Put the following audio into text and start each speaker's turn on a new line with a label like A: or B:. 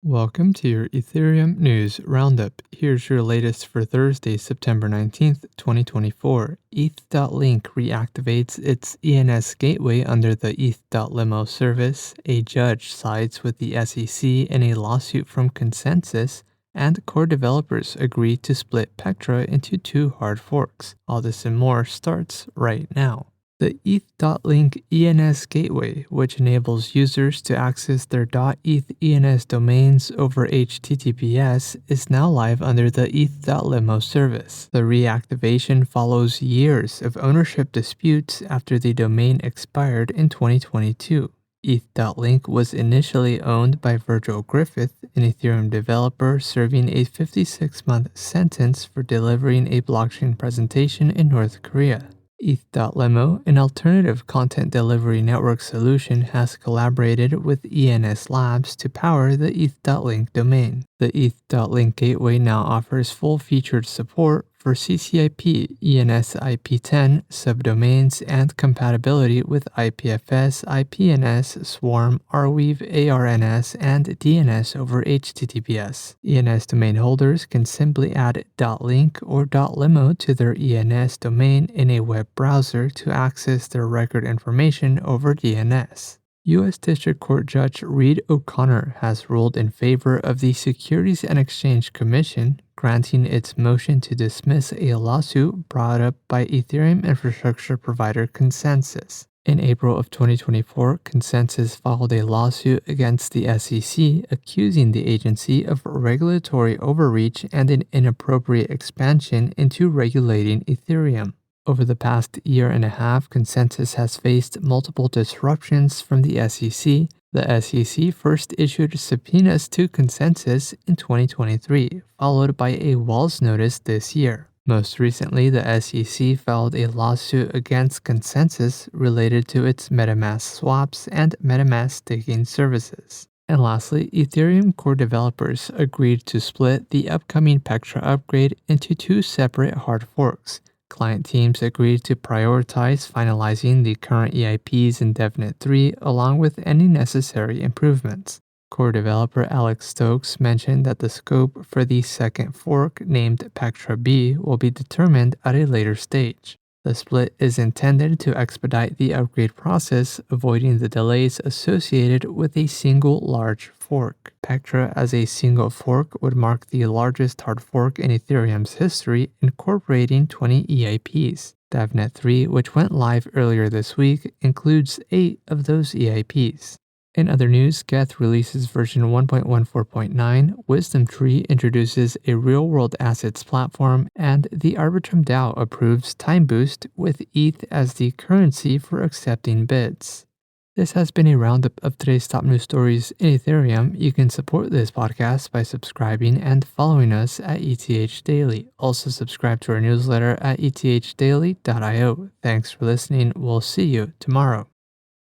A: Welcome to your Ethereum News Roundup. Here's your latest for Thursday, September 19th, 2024. Eth.link reactivates its ENS gateway under the Eth.limo service. A judge sides with the SEC in a lawsuit from Consensus, and core developers agree to split Pectra into two hard forks. All this and more starts right now. The Eth.link ENS gateway, which enables users to access their .eth ENS domains over HTTPS, is now live under the Eth.limo service. The reactivation follows years of ownership disputes after the domain expired in 2022. Eth.link was initially owned by Virgil Griffith, an Ethereum developer serving a 56-month sentence for delivering a blockchain presentation in North Korea. Eth.limo, an alternative content delivery network solution, has collaborated with ENS Labs to power the Eth.link domain. The Eth.link gateway now offers full-featured support for CCIP, ENS IP10 subdomains, and compatibility with IPFS, IPNS, Swarm, Arweave, ARNS, and DNS over HTTPS. ENS domain holders can simply add .link or .limo to their ENS domain in a web browser to access their record information over DNS. U.S. District Court Judge Reed O'Connor has ruled in favor of the Securities and Exchange Commission, granting its motion to dismiss a lawsuit brought up by Ethereum infrastructure provider Consensus. In April of 2024, Consensus filed a lawsuit against the SEC, accusing the agency of regulatory overreach and an inappropriate expansion into regulating Ethereum. Over the past year and a half, Consensus has faced multiple disruptions from the SEC. The SEC first issued subpoenas to Consensus in 2023, followed by a Wells notice this year. Most recently, the SEC filed a lawsuit against Consensus related to its MetaMask swaps and MetaMask staking services. And lastly, Ethereum core developers agreed to split the upcoming Pectra upgrade into two separate hard forks. Client teams agreed to prioritize finalizing the current EIPs in DevNet 3 along with any necessary improvements. Core developer Alex Stokes mentioned that the scope for the second fork, named Pectra B, will be determined at a later stage. The split is intended to expedite the upgrade process, avoiding the delays associated with a single large fork. Pectra as a single fork would mark the largest hard fork in Ethereum's history, incorporating 20 EIPs. DevNet 3, which went live earlier this week, includes 8 of those EIPs. In other news, Geth releases version 1.14.9, Wisdom Tree introduces a real-world assets platform, and the Arbitrum DAO approves Time Boost with ETH as the currency for accepting bids. This has been a roundup of today's top news stories in Ethereum. You can support this podcast by subscribing and following us at ETH Daily. Also subscribe to our newsletter at ethdaily.io. Thanks for listening. We'll see you tomorrow.